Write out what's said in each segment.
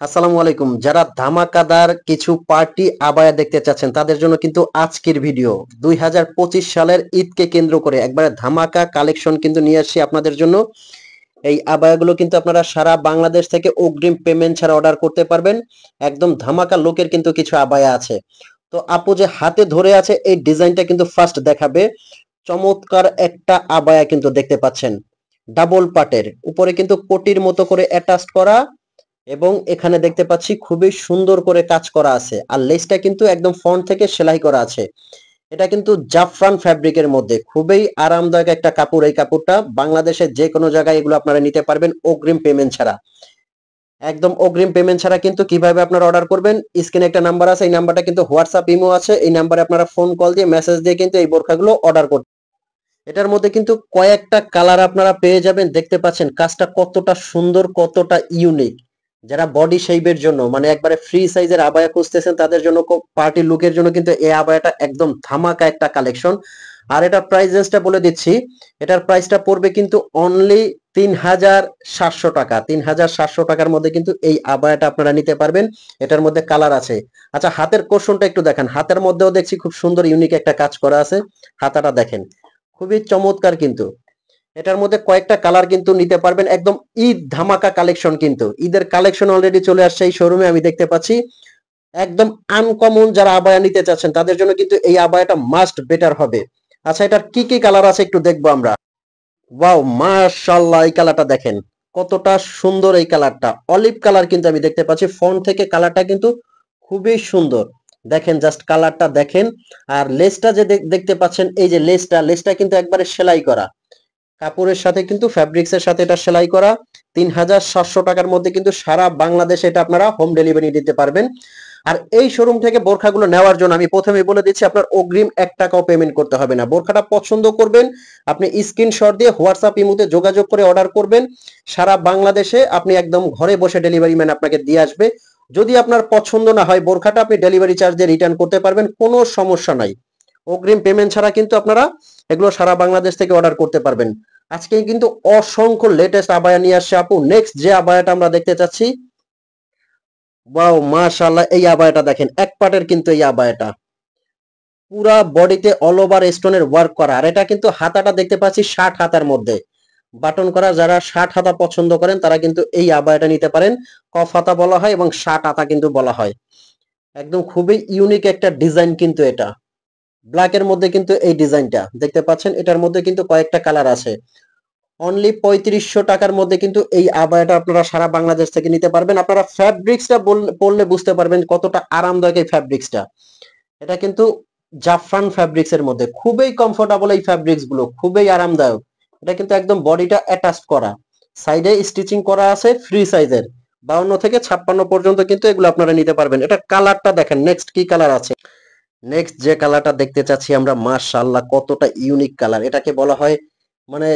আসসালামু আলাইকুম। যারা ধামাকাদার কিছু পার্টি আবায়া দেখতে চাচ্ছেন তাদের জন্য কিন্তু আজকের ভিডিও 2025 সালের ঈদকে কেন্দ্র করে একবারে ধামাকা কালেকশন কিন্তু নিয়ে আসছি আপনাদের জন্য। এই আবায়াগুলো কিন্তু আপনারা সারা বাংলাদেশ থেকে অগ্রিম পেমেন্ট ছাড়া অর্ডার করতে পারবেন। একদম ধামাকা লোকের কিন্তু কিছু আবায়া আছে। তো আপু যে হাতে ধরে আছে এই ডিজাইনটা কিন্তু ফার্স্ট দেখাবে। চমৎকার একটা আবায়া কিন্তু দেখতে পাচ্ছেন, ডাবল পাটের উপরে কিন্তু কোটির মতো করে অ্যাটাচ করা এবং এখানে দেখতে পাচ্ছি খুবই সুন্দর করে কাজ করা আছে আর লেসটা কিন্তু একদম ফ্রন্ট থেকে সেলাই করা আছে। এটা কিন্তু জাফরান ফ্যাব্রিকের মধ্যে খুবই আরামদায়ক একটা কাপড়। এই কাপড়টা বাংলাদেশের যে কোনো জায়গায় এগুলো আপনারা নিতে পারবেন অগ্রিম পেমেন্ট ছাড়া। একদম অগ্রিম পেমেন্ট ছাড়া কিন্তু কিভাবে আপনারা অর্ডার করবেন, স্ক্রিনে একটা নাম্বার আছে, এই নাম্বারটা কিন্তু হোয়াটসঅ্যাপ ইমো আছে, এই নাম্বারে আপনারা ফোন কল দিয়ে মেসেজ দিয়ে কিন্তু এই বোরখাগুলো অর্ডার করতে। এটার মধ্যে কিন্তু কয়েকটা কালার আপনারা পেয়ে যাবেন। দেখতে পাচ্ছেন কাজটা কতটা সুন্দর, কতটা ইউনিক। যারা বডি শেপের জন্য মানে একবারে ফ্রি সাইজের আবায়া খুঁজতেছেন তাদের জন্য, পার্টি লুকের জন্য কিন্তু এই আবায়াটা একদম ধামাকা একটা কালেকশন। আর এটার প্রাইস রেঞ্জটা বলে দিচ্ছি। এটার প্রাইসটা পড়বে কিন্তু অনলি 3700 টাকা। 3700 টাকার মধ্যে কিন্তু এই আবায়াটা আপনারা নিতে পারবেন। এটার মধ্যে কালার আছে। আচ্ছা, হাতের কোশনটা একটু দেখেন। হাতের মধ্যেও দেখছি খুব সুন্দর ইউনিক একটা কাজ করা আছে। হাতাটা দেখেন, খুবই চমৎকার কিন্তু। এটার মধ্যে কয়েকটা কালার কিন্তু নিতে পারবেন। একদম ঈদ ধামাকা কালেকশন কিন্তু। ঈদের কালেকশন অলরেডি চলে আসছে এই শোরুমে, আমি দেখতে পাচ্ছি। একদম আনকমন যারা আবায়া নিতে চাচ্ছেন তাদের জন্য কিন্তু এই আবায়াটা মাস্ট বেটার হবে। আচ্ছা, এটার কি কি কালার আছে একটু দেখবো আমরা। ওয়াও, মাশাআল্লাহ, এই কালারটা দেখেন কতটা সুন্দর। এই কালারটা অলিভ কালার কিন্তু আমি দেখতে পাচ্ছি ফ্রন্ট থেকে। কালারটা কিন্তু খুবই সুন্দর। দেখেন, জাস্ট কালারটা দেখেন। আর লেসটা যে দেখতে পাচ্ছেন, এই যে লেসটা কিন্তু একবারে সেলাই করা কাপড়ের সাথে, কিন্তু ফ্যাব্রিক্সের সাথে এটা সেলাই করা। 3700 টাকার মধ্যে কিন্তু সারা বাংলাদেশে এটা আপনারা হোম ডেলিভারি দিতে পারবেন। আর এই শোরুম থেকে বোরখাগুলো নেওয়ার জন্য আমি প্রথমেই বলে দিচ্ছি, আপনার অগ্রিম 1 টাকাও পেমেন্ট করতে হবে না। বোরখাটা পছন্দ করবেন, আপনি স্ক্রিনশট দিয়ে হোয়াটসঅ্যাপ ইমোতে যোগাযোগ করে অর্ডার করবেন। সারা বাংলাদেশে আপনি একদম ঘরে বসে ডেলিভারি ম্যান আপনাকে দিয়ে আসবে। যদি আপনার পছন্দ না হয় বোরখাটা, আপনি ডেলিভারি চার্জ দিয়ে রিটার্ন করতে পারবেন, কোনো সমস্যা নাই। অগ্রিম পেমেন্ট ছাড়া কিন্তু আপনারা এগুলো সারা বাংলাদেশ থেকে অর্ডার করতে পারবেন। আজকে কিন্তু অসংখ্য লেটেস্ট আবায়া নিয়ে আসছে আপু। নেক্সট যে আবায়াটা আমরা দেখতে চাচ্ছি, ওয়াও মাশাআল্লাহ, এই আবায়াটা দেখেন। এক পাটের কিন্তু এই আবায়াটা পুরা বডিতে অল ওভার স্টোনের ওয়ার্ক করা। আর এটা কিন্তু হাতাটা দেখতে পাচ্ছি 60 হাতার মধ্যে বাটন করা। যারা 60 হাতা পছন্দ করেন তারা কিন্তু এই আবায়াটা নিতে পারেন। কফ হাতা বলা হয় এবং 60 হাতা কিন্তু বলা হয়। একদম খুবই ইউনিক একটা ডিজাইন কিন্তু এটা। ব্ল্যাকের মধ্যে কিন্তু এই ডিজাইনটা দেখতে পাচ্ছেন। এটার মধ্যে কিন্তু কয়েকটা কালার আছে। অনলি 3500 টাকার মধ্যে কিন্তু এই আবায়াটা আপনারা সারা বাংলাদেশ থেকে নিতে পারবেন। আপনারা ফ্যাব্রিক্সটা পরলে বুঝতে পারবেন কতটা আরামদায়ক এই ফ্যাব্রিক্সটা। এটা কিন্তু জাফরান ফ্যাব্রিক্স এর মধ্যে খুবই কমফোর্টেবল। এই ফ্যাব্রিক্স গুলো খুবই আরামদায়ক। এটা কিন্তু একদম বডিটা অ্যাটাচ করা, সাইডে স্টিচিং করা আছে ফ্রি সাইজের। 52 থেকে 56 পর্যন্ত কিন্তু এগুলো আপনারা নিতে পারবেন। এটা কালারটা দেখেন, নেক্সট কি কালার আছে। নেক্সট যে কালারটা দেখতে চাচ্ছি আমরা, মাশাআল্লাহ, কতটা ইউনিক কালার। এটাকে বলা হয় মানে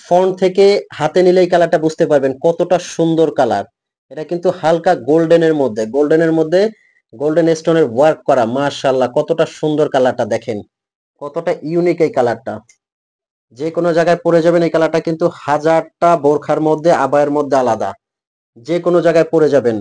ফন্ট থেকে হাতে নিলেই কালারটা বুঝতে পারবেন কতটা সুন্দর কালার। এটা কিন্তু হালকা গোল্ডেনের মধ্যে গোল্ডেন স্টোনের ওয়ার্ক করা। মাশাআল্লাহ, কতটা সুন্দর কালারটা দেখেন, কতটা ইউনিক এই কালারটা। যে কোনো জায়গায় পরে যাবেন এই কালারটা কিন্তু হাজারটা বোরখার মধ্যে আবায়ের মধ্যে আলাদা। যে কোনো জায়গায় পরে যাবেন।